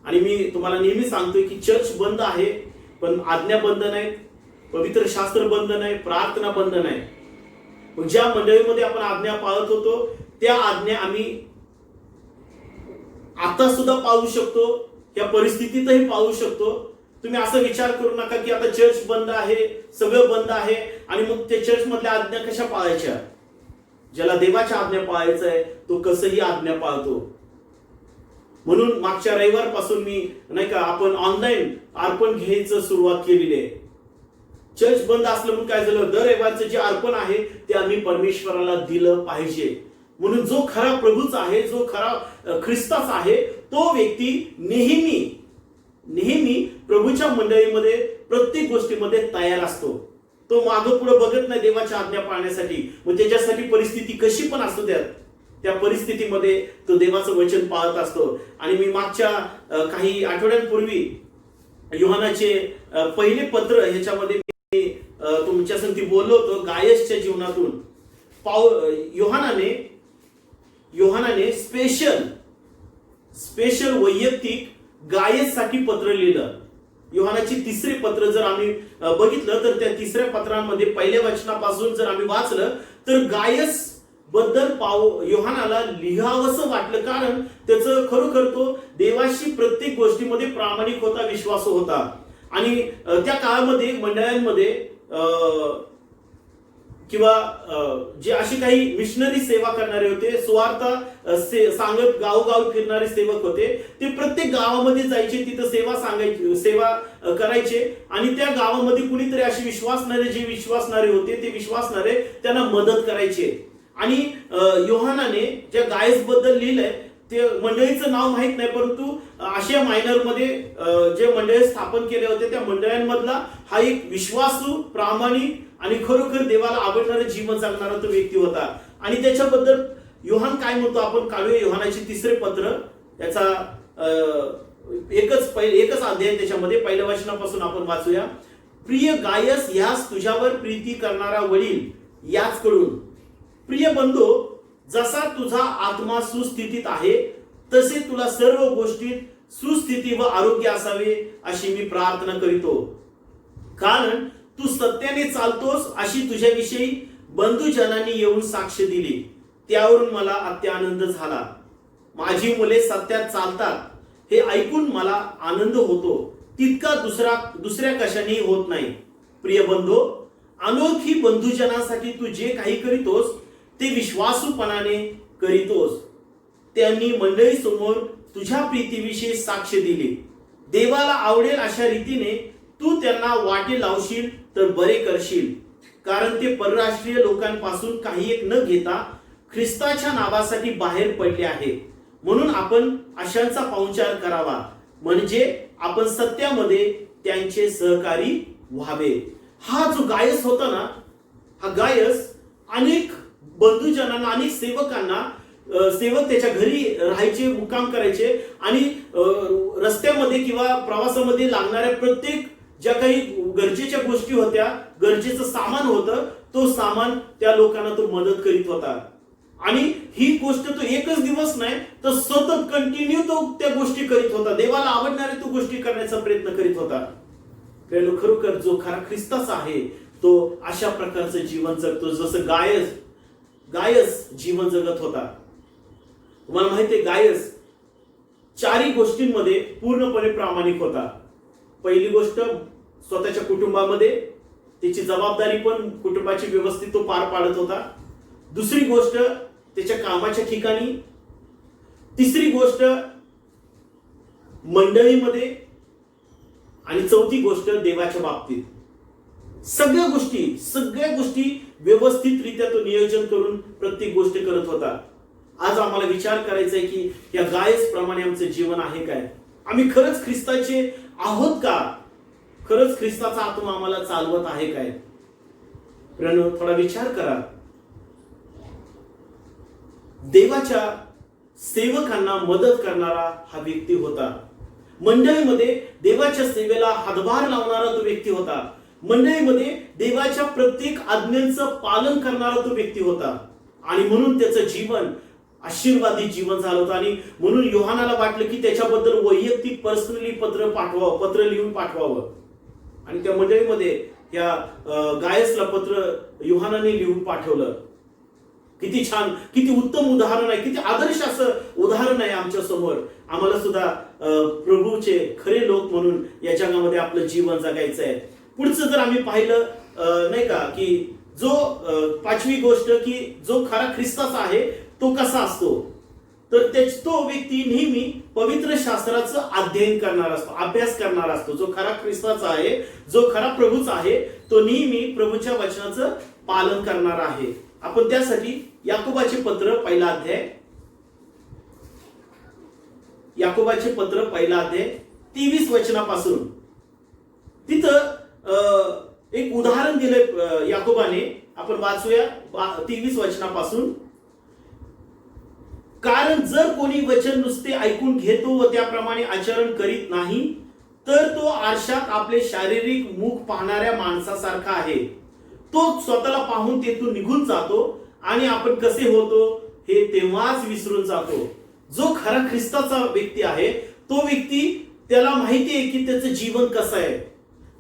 आणि मी तुम्हाला नेहमी सांगतोय की चर्च बंद आहे, पण आज्ञा बंद नाही, पवित्र शास्त्र बंद नाही, प्रार्थना बंद नाही. पण ज्या मंडळीमध्ये आपण आज्ञा पाळत होतो त्या आज्ञा आम्ही आता सुद्धा पाळू शकतो, या परिस्थितीतही पाळू शकतो. तुम्ही असा विचार करू नका की आता चर्च बंद आहे, सगळं बंद आहे आणि मग ते चर्च मधल्या आज्ञा कशा पाळायच्या. ज्याला देवाच्या आज्ञा पाळायचं आहे तो कसंही आज्ञा पाळतो. म्हणून मागच्या रविवारपासून मी नाही का आपण ऑनलाईन अर्पण घ्यायचं सुरुवात केलेली आहे. चर्च बंद असलं म्हणून काय झालं, दर रविवारचं जे अर्पण आहे ते आम्ही परमेश्वराला दिलं पाहिजे. म्हणून जो खरा प्रभूचा आहे, जो खरा ख्रिस्ताचा आहे, तो व्यक्ती नेहमी प्रभूच्या मंडळीमध्ये प्रत्येक गोष्टीमध्ये तयार असतो. तो मागं पुढे बघत नाही देवाच्या आज्ञा पाळण्यासाठी. मग त्याच्यासाठी परिस्थिती कशी पण असू द्या, त्या परिस्थितीमध्ये तो देवाचं वचन पाळत असतो. आणि मी मागच्या काही आठवड्यांपूर्वी योहानाचे पहिले पत्र ह्याच्यामध्ये मी तुमच्या संगती बोललो होतो, गायसच्या जीवनातून. योहानाने स्पेशल वैयक्तिक गायससाठी पत्र लिहिलं. योहानाची 3रे पत्र जर आम्ही बघितलं तर त्या 3ऱ्या पत्रांमध्ये पहिल्या वचनापासून जर आम्ही वाचलं तर गायस बद्दल योहानाला लिहावंसं वाटलं, कारण त्याचं खरोखर तो देवाशी प्रत्येक गोष्टीमध्ये प्रामाणिक होता, विश्वासू होता. आणि त्या काळामध्ये मंडळांमध्ये किंवा जे अशी काही मिशनरी सेवा करणारे होते, सुवार्ता सांगत गावोगावी फिरणारे सेवक होते, ते प्रत्येक गावामध्ये जायचे, तिथं सेवा करायचे. आणि त्या गावामध्ये कुणीतरी असे जे विश्वासणारे होते ते विश्वासणारे त्यांना मदत करायचे. आणि योहानाने ज्या गायस बद्दल लिहिलंय ते मंडळीचं नाव माहित नाही, परंतु आशिया मायनरमध्ये जे मंडळी स्थापन केले होते त्या मंडळांमधला हा एक विश्वासू, प्रामाणिक आणि खरोखर देवाला आवडणारं जीवन जगणारा तो व्यक्ती होता. आणि त्याच्याबद्दल योहान काय म्हणतो आपण काढूया. योहानाचे 3रे पत्र, याचा एकच अध्याय, त्याच्यामध्ये पहिल्या वचनापासून आपण वाचूया. प्रिय गायस, यास तुझ्यावर प्रीती करणारा वडील याच कडून, प्रिय बंधू, जसा तुझा आत्मा सुस्थितीत आहे तसे तुला सर्व गोष्टीत सुस्थिती व आरोग्य असावे अशी मी प्रार्थना करीतो. कारण तू सत्याने चालतोस अशी तुझ्याविषयी बंधुजनांनी येऊन साक्ष दिली. त्यावरून मला अत्यानंद झाला. माझी मुले सत्यात चालतात हे ऐकून मला आनंद होतो, तितका दुसऱ्या कशानेही होत नाही. प्रिय बंधू, अनोळखी बंधुजनांसाठी तू जे काही करीतोस ते विश्वासूपणाने करीतोस. त्यांनी मंडळी समोर तुझ्या प्रीतीविषयी साक्ष दिली. देवाला आवडेल अशा रीतीने तू त्यांना वाटे लावशील तर बरे करशील, कारण ते परराष्ट्रीय लोकांपासून काही एक न घेता ख्रिस्ताच्या नावासाठी बाहेर पडले आहेत. म्हणून आपण अशांचा पाहुणचार करावा, म्हणजे आपण सत्यामध्ये त्यांचे सहकारी व्हावे. हा जो गायस होता ना, हा गायस अनेक बंधुजनांना, अनेक सेवकांना, सेवक त्याच्या घरी राहायचे, मुक्काम करायचे आणि रस्त्यामध्ये किंवा प्रवासामध्ये लागणाऱ्या प्रत्येक ज्या काही गरजेच्या गोष्टी होत्या, गरजेचं सामान होतं, तो सामान त्या लोकांना तो मदत करीत होता. आणि ही गोष्ट तो एकच दिवस नाही तर सतत कंटिन्यू तो त्या गोष्टी करीत होता. देवाला आवडणारे तो गोष्टी करण्याचा प्रयत्न करीत होता. खरोखर जो खरा ख्रिस्ताचा आहे तो अशा प्रकारचं जीवन जगतो जसं गायस जीवन जगत होता. तुम्हाला माहिती आहे, गायस चारही गोष्टींमध्ये पूर्णपणे प्रामाणिक होता. पहिली गोष्ट, स्वतःच्या कुटुंबामध्ये त्याची जबाबदारी पण कुटुंबाची व्यवस्थित तो पार पाडत होता. दुसरी गोष्ट, त्याच्या कामाच्या ठिकाणी. तिसरी गोष्ट, मंडळीमध्ये. आणि चौथी गोष्ट, देवाच्या बाबतीत. सगळ्या गोष्टी व्यवस्थितरित्या तो नियोजन करून प्रत्येक गोष्ट करत होता. आज आम्हाला विचार करायचा आहे की या गायस प्रमाणे आमचं जीवन आहे काय? आम्ही खरंच ख्रिस्ताचे आहोत का? खरंच ख्रिस्ताचा आत्मा आम्हाला चालवत आहे काय? थोडा विचार करा. देवाच्या सेवकांना मदत करणारा हा व्यक्ती होता. मंडळीमध्ये देवाच्या सेवेला हातभार लावणारा तो व्यक्ती होता. मंडळीमध्ये देवाच्या प्रत्येक आज्ञांचं पालन करणारा तो व्यक्ती होता. आणि म्हणून त्याचं जीवन आशीर्वादित जीवन झालं होतं. आणि म्हणून योहानाला वाटलं की त्याच्याबद्दल वैयक्तिक पर्सनली पत्र लिहून पाठवावं. आणि त्या मंडळीमध्ये या गायसला पत्र योहानाने लिहून पाठवलं. किती छान, किती उत्तम उदाहरण आहे, किती आदर्श असं उदाहरण आहे आमच्या समोर. आम्हाला सुद्धा प्रभूचे खरे लोक म्हणून या जगामध्ये आपलं जीवन जगायचं आहे. पुढचं जर आम्ही पाहिलं नाही का, की जो पाचवी गोष्ट, की जो खरा ख्रिस्ताचा आहे तो कसा असतो, तर तो व्यक्ती नेहमी पवित्र शास्त्राचं अध्ययन करणार असतो, अभ्यास करणार असतो. जो खरा ख्रिस्ताचा आहे, जो खरा प्रभूचा आहे, तो नेहमी प्रभूच्या वचनाचं पालन करणार आहे. आपण त्यासाठी याकोबाचे पत्र पहिला अध्याय 23 वचनापासून तिथं एक उदाहरण दिलंय याकोबाने. आपण वाचूया 23 वचनापासून. कारण जर कोणी वचन नुसते ऐकून घेतो व त्याप्रमाणे आचरण करीत नाही, तर तो आरशात आपले शारीरिक मुख पाहणाऱ्या माणसासारखा आहे. तो स्वतःला पाहून तेथून निघून जातो आणि आपण कसे होतो हे तेव्हाच विसरून जातो. जो खरा ख्रिस्ताचा व्यक्ती आहे तो व्यक्ती, त्याला माहिती आहे की त्याचं जीवन कसं आहे.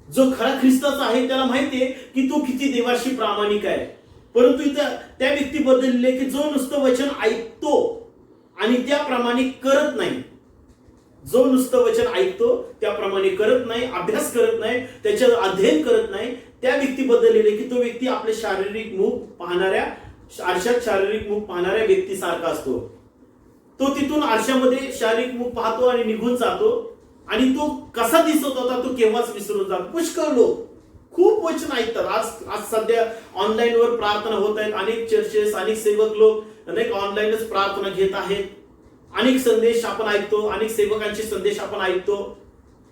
जो खरा ख्रिस्ताचा आहे त्याला माहिती आहे की तो किती देवाशी प्रामाणिक आहे. परंतु इथं त्या व्यक्तीबद्दल लिहिले की जो नुसतं वचन ऐकतो आणि त्याप्रमाणे करत नाही. जो नुसतं वचन ऐकतो त्याप्रमाणे करत नाही, अभ्यास करत नाही, त्याचं अध्ययन करत नाही, त्या व्यक्तीबद्दल लिहिले की तो व्यक्ती आपले शारीरिक मुख पाहणाऱ्या, आरशात शारीरिक मुख पाहणाऱ्या व्यक्तीसारखा असतो. तो तिथून आरशामध्ये शारीरिक मुख पाहतो आणि निघून जातो. आणि तो कसा दिसत होता तो केव्हाच विसरून जातो. पुष्कळ लोक खूप वचन ऐकतात. आज सध्या ऑनलाईनवर प्रार्थना होत आहेत. अनेक चर्चेस, अनेक सेवक लोक अनेक ऑनलाईनच प्रार्थना घेत आहेत. अनेक संदेश आपण ऐकतो, अनेक सेवकांचे संदेश आपण ऐकतो,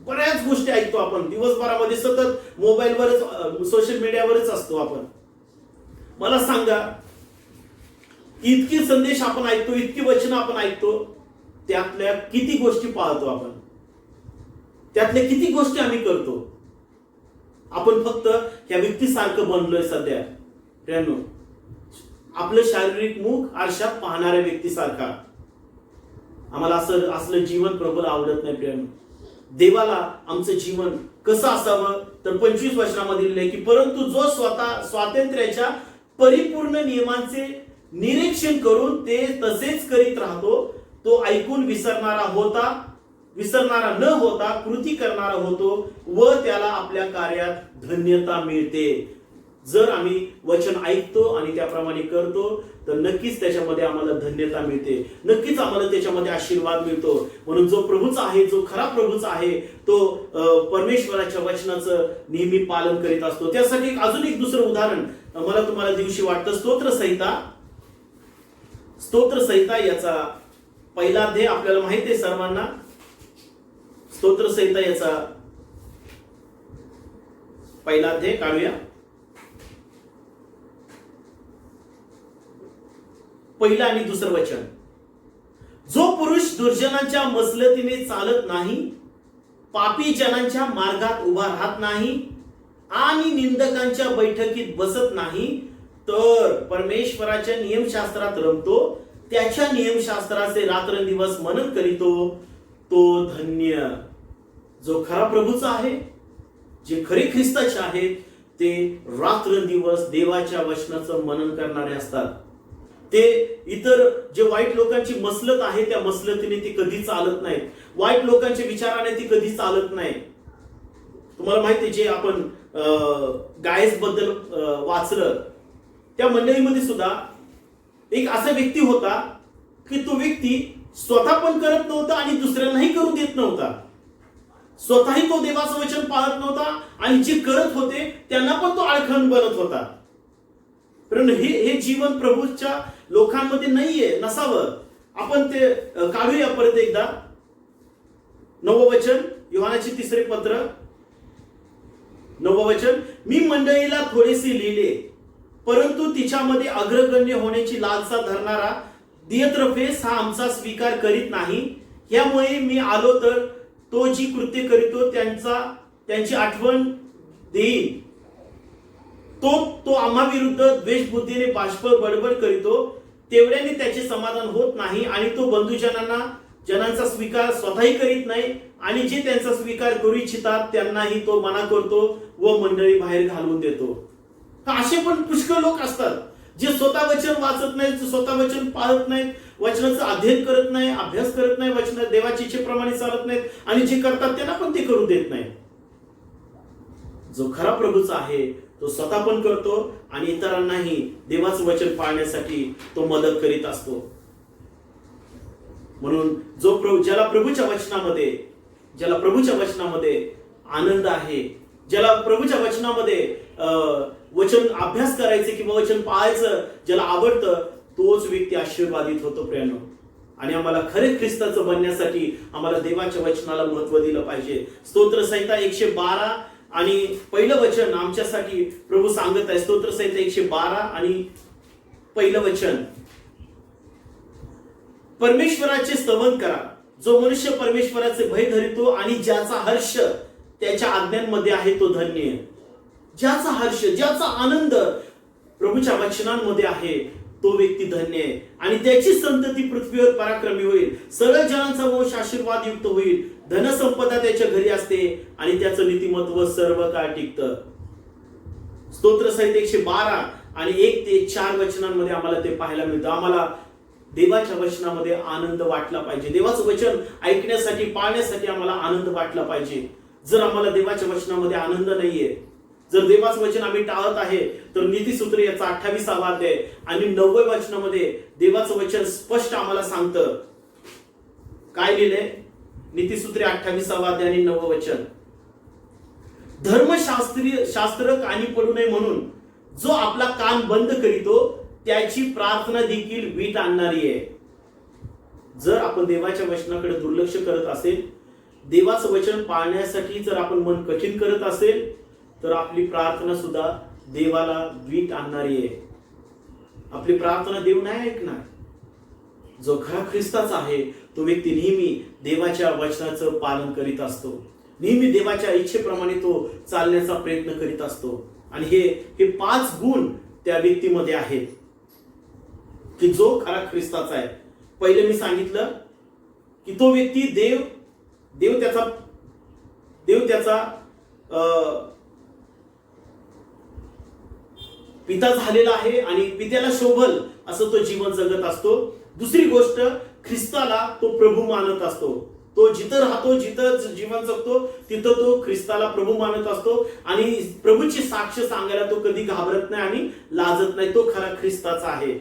बऱ्याच गोष्टी ऐकतो. आपण दिवसभरामध्ये सतत मोबाईलवरच, सोशल मीडियावरच असतो आपण. मला सांगा, इतके संदेश आपण ऐकतो, इतकी वचन आपण ऐकतो, त्यातल्या किती गोष्टी पाळतो आपण? त्यातल्या किती गोष्टी आम्ही करतो? आपण फक्त ह्या व्यक्तीसारखं बनलोय सध्या. प्रियांनो, आपलं शारीरिक मुख आरशात पाहणाऱ्या व्यक्तीसारखा. आम्हाला असलं जीवन प्रभूला आवडत नाही. प्रियांनो, देवाला आमचं जीवन कसं असावं, तर 25 वचनामध्ये लिहिलंय की परंतु जो स्वतः स्वातंत्र्याच्या परिपूर्ण नियमांचे निरीक्षण करून ते तसेच करीत राहतो, तो ऐकून विसरणारा होता विसरणारा न होता कृती करणारा होतो व त्याला आपल्या कार्यात धन्यता मिळते. जर आम्ही वचन ऐकतो आणि त्याप्रमाणे करतो तर नक्कीच त्याच्यामध्ये आम्हाला धन्यता मिळते, नक्कीच आम्हाला त्याच्यामध्ये आशीर्वाद मिळतो. म्हणून जो प्रभूचा आहे, जो खरा प्रभूचा आहे, तो परमेश्वराच्या वचनाचं नेहमी पालन करीत असतो. त्यासाठी अजून एक दुसरं उदाहरण मला तुम्हाला दिवशी वाटतं. स्तोत्रसंहिता याचा पहिला अध्याय आपल्याला माहिती आहे सर्वांना. स्तोत्रसंहिता याचा पहिला अध्याय काढूया. पहिला आणि दुसरं वचन. जो पुरुष दुर्जनांच्या मसलतीने चालत नाही, पापी जनांच्या मार्गात उभा राहत नाही आणि निंदकांच्या बैठकीत बसत नाही, तर परमेश्वराच्या नियमशास्त्रात रमतो, त्याच्या नियमशास्त्राचे रात्रंदिवस मनन करीतो, तो धन्य. जो खरा प्रभूचा आहे, जे खरे ख्रिस्ताचे आहेत, ते रात्रंदिवस देवाच्या वचनाचं मनन करणारे असतात. ते इतर जे वाईट लोकांची मसलत आहे त्या मसलतीने ती कधी चालत नाहीत, वाईट लोकांच्या विचाराने ती कधी चालत नाही. तुम्हाला माहिती आहे, जे आपण गायस बद्दल वाचलं त्या मंडळीमध्ये सुद्धा एक असा व्यक्ती होता की तो व्यक्ती स्वतः पण करत नव्हता आणि दुसऱ्यांनाही करू देत नव्हता. स्वतःही तो देवाचं वचन पाळत नव्हता आणि जे करत होते त्यांना पण तो अडखण बनत होता. कारण हे जीवन प्रभूच्या लोकांमध्ये नाहीये, नसावं. आपण ते काढूया परत एकदा. 9 वचन, योहानाचे 3 पत्र, 9 वचन. मी मंडळीला थोडेसे लिहिले, परंतु तिच्यामध्ये अग्रगण्य होण्याची लालसा धरणारा दियत्रफेस हा आमचा स्वीकार करीत नाही. यामुळे मी आलो तर तो जी कृत्य करीतो त्यांची आठवण देईन. तो आम्हा विरुद्ध द्वेषबुद्धीने बाष्प बडबड करीतो, तेवढ्याने त्याचे समाधान होत नाही आणि तो जनांचा स्वीकार स्वतःही करीत नाही आणि जे त्यांचा स्वीकार करू इच्छितात त्यांनाही तो मना करतो व मंडळी बाहेर घालवून देतो. असे पण पुष्कळ लोक असतात जे स्वतः वचन वाचत नाहीत, स्वतः वचन पाळत नाहीत, वचनाचं अध्ययन करत नाही, अभ्यास करत नाही, वचन देवाच्या इच्छेप्रमाणे चालत नाहीत आणि जे करतात त्यांना पण ते करू देत नाही. जो खरा प्रभूचा आहे तो स्वतः पण करतो आणि इतरांनाही देवाचं वचन पाळण्यासाठी तो मदत करीत असतो. म्हणून ज्याला प्रभूच्या वचनामध्ये आनंद आहे, ज्याला प्रभूच्या वचनामध्ये वचन अभ्यास करायचे किंवा वचन पाळायचं ज्याला आवडतं, तोच व्यक्ती आशीर्वादित होतो प्रियानो. आणि आम्हाला खरे ख्रिस्ताचं बनण्यासाठी आम्हाला देवाच्या वचनाला महत्व दिलं पाहिजे. स्तोत्रसंहिता 112 आणि पहिलं वचन आमच्यासाठी प्रभू सांगत आहे. स्तोत्रसंहिता 112 आणि पहिलं वचन. परमेश्वराचे स्तवन करा, जो मनुष्य परमेश्वराचे भय धरितो आणि ज्याचा हर्ष त्याच्या आज्ञांमध्ये आहे तो धन्य. ज्याचा हर्ष, ज्याचा आनंद प्रभूच्या वचनांमध्ये आहे तो व्यक्ती धन्य आहे आणि त्याची संतती पृथ्वीवर पराक्रमी होईल. सगळ्या जनांचा वंश आशीर्वाद युक्त होईल. धनसंपदा त्याच्या घरी असते आणि त्याचं नीतिमत्व सर्व काळ टिकतं. स्तोत्रसंहिता 112 आणि 1 ते 4 वचनांमध्ये आम्हाला ते पाहायला मिळतं. आम्हाला देवाच्या वचनामध्ये आनंद वाटला पाहिजे. देवाचं वचन ऐकण्यासाठी, पाळण्यासाठी आम्हाला आनंद वाटला पाहिजे. जर आम्हाला देवाच्या वचनामध्ये आनंद नाहीये, जर देवाचं वचन आम्ही टाळत आहे, तर नीतिसूत्र याचा 28वा अध्याय आणि 9व्या वचनामध्ये देवाचं वचन स्पष्ट आम्हाला सांगतं. काय लिहिलंय? नीतिसूत्रे 28वा अध्याय आणि 9वं वचन. धर्मशास्त्र कानी पडू नये म्हणून जो आपला कान बंद करीतो त्याची प्रार्थना देखील वीट आणणारी आहे. जर आपण देवाच्या वचनाकडे दुर्लक्ष करत असेल, देवाचं वचन पाळण्यासाठी जर आपण मन कठीण करत असेल, तर आपली प्रार्थना सुद्धा देवाला वीट आणणारी आहे. आपली प्रार्थना देव नाही ऐकणार. जो खरा ख्रिस्ताचा आहे तो व्यक्ती नेहमी देवाच्या वचनाचं पालन करीत असतो, नेहमी देवाच्या इच्छेप्रमाणे तो चालण्याचा प्रयत्न करीत असतो. आणि हे 5 गुण त्या व्यक्तीमध्ये आहेत की जो खरा ख्रिस्ताचा आहे. पहिले मी सांगितलं की तो व्यक्ती देव त्याचा पिता झालेला आहे आणि पित्याला शोभल असं तो जीवन जगत असतो. दुसरी गोष्ट, ख्रिस्ताला तो प्रभू मानत असतो. तो जिथं राहतो, जिथं जीवन जगतो, तिथं तो ख्रिस्ताला प्रभू मानत असतो आणि प्रभूची साक्ष सांगायला तो कधी घाबरत नाही आणि लाजत नाही. तो खरा ख्रिस्ताचा आहे.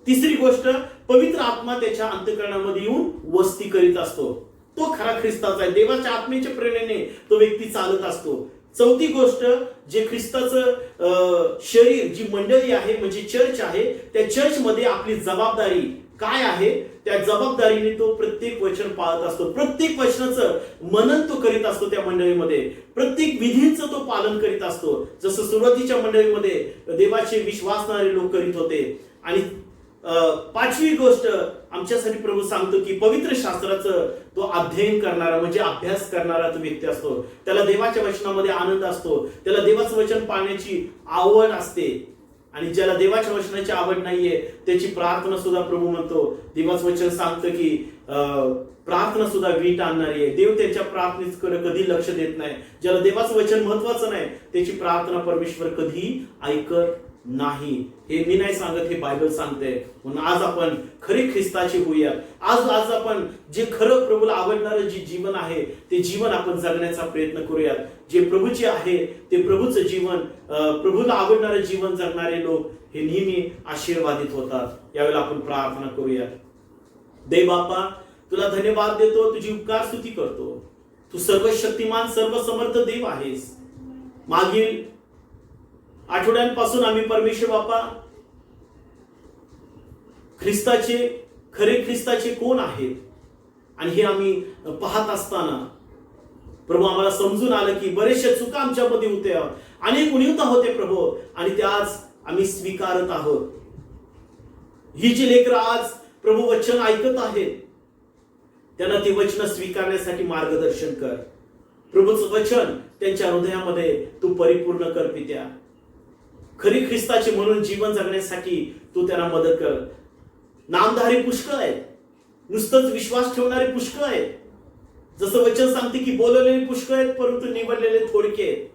तिसरी गोष्ट, पवित्र आत्मा त्याच्या अंतःकरणामध्ये येऊन वस्ती करीत असतो. तो खरा ख्रिस्ताचा आहे. देवाच्या आत्मेच्या प्रेरणेने तो व्यक्ती चालत असतो. चौथी गोष्ट, जे ख्रिस्ताचं शरीर, जी मंडळी आहे म्हणजे चर्च आहे, त्या चर्चमध्ये आपली जबाबदारी काय आहे, त्या जबाबदारीने तो प्रत्येक वचन पाळत असतो. प्रत्येक वचनाचं मनन तो करीत असतो. त्या मंडळीमध्ये प्रत्येक विधींचं तो पालन करीत असतो. जसं सुरुवातीच्या मंडळीमध्ये देवाचे विश्वासणारे लोक करीत होते. आणि पाचवी गोष्ट आमच्यासाठी प्रभू सांगतो की पवित्र शास्त्राचं तो अध्ययन करणारा म्हणजे अभ्यास करणारा तो व्यक्ती असतो. त्याला देवाच्या वचनामध्ये आनंद असतो. त्याला देवाचं वचन पाळण्याची आवड असते. आणि ज्याला देवाच्या वचनाची आवड नाहीये त्याची प्रार्थना सुद्धा प्रभू म्हणतो, देवाचं वचन सांगतं की प्रार्थना सुद्धा वीट आणणारी आहे. देव त्याच्या प्रार्थनेकडे कधी लक्ष देत नाही. ज्याला देवाचं वचन महत्वाचं नाही त्याची प्रार्थना परमेश्वर कधी ऐकत नाही. हे मी नाही सांगत, हे बायबल सांगते. म्हणून आज आपण खरे ख्रिस्ताचे होऊया. आज आपण जे खरं प्रभूला आवडणारं जे जीवन आहे ते जीवन आपण जगण्याचा प्रयत्न करूयात. जे प्रभूचे आहे ते प्रभूचं जीवन, प्रभूला आवडणारं जीवन जगणारे लोक हे नेहमी आशीर्वादित होतात. यावेळेला आपण प्रार्थना करूया. देव बाप्पा, तुला धन्यवाद देतो, तुझी उपकार स्तुती करतो. तू सर्वशक्तिमान सर्वसमर्थ देव आहेस. मागील आठवड्यांपासून आम्ही परमेश्वर बाप्पा खरे ख्रिस्ताचे कोण आहेत आणि हे आम्ही पाहत असताना प्रभू आम्हाला समजून आलं की बरेचशा चुका आमच्यामध्ये होत्या, अनेक उणीवता होते प्रभू, आणि त्या आज आम्ही स्वीकारत आहोत. ही जी लेकरं आज प्रभू वचन ऐकत आहेत त्यांना ती वचन स्वीकारण्यासाठी मार्गदर्शन कर. प्रभूचं वचन त्यांच्या हृदयामध्ये तू परिपूर्ण कर पित्या. खरी ख्रिस्ताचे म्हणून जीवन जगण्यासाठी तू त्यांना मदत कर. नामधारी पुष्कळ आहेत, नुसतंच विश्वास ठेवणारे पुष्कळ आहेत. जसं वचन सांगते की बोलवलेले पुष्कळ आहेत परंतु निवडलेले थोडके आहेत.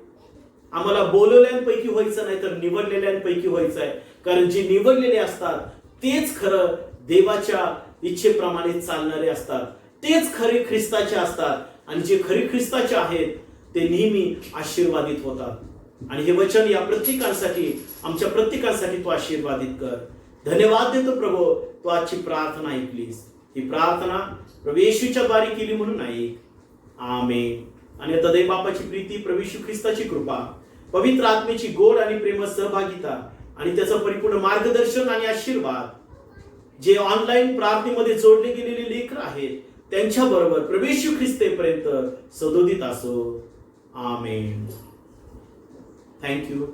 आम्हाला बोलवल्यांपैकी व्हायचं नाही तर निवडलेल्यांपैकी व्हायचं आहे. कारण जे निवडलेले असतात तेच खरं देवाच्या इच्छेप्रमाणे चालणारे असतात, तेच खरे ख्रिस्ताचे असतात. आणि जे खरे ख्रिस्ताचे आहेत ते नेहमी आशीर्वादित होतात. आणि हे वचन या प्रत्येकासाठी, आमच्या प्रत्येकासाठी तू आशीर्वादित कर. धन्यवाद देतो प्रभू, तू आजची प्रार्थना ऐकलीस. ही प्रार्थना प्रभू येशूच्या द्वारे केली म्हणून ऐक. आमेन. आणि आता देव बापाची प्रीती, प्रभू येशू ख्रिस्ताची कृपा, पवित्र आत्मेची गोड आणि प्रेम सहभागिता आणि त्याचं परिपूर्ण मार्गदर्शन आणि आशीर्वाद जे ऑनलाईन प्रार्थनेमध्ये जोडले गेलेले लेकर आहेत त्यांच्या बरोबर प्रभू येशू ख्रिस्तेपर्यंत सदोदित असो. आमेन. थँक्यू.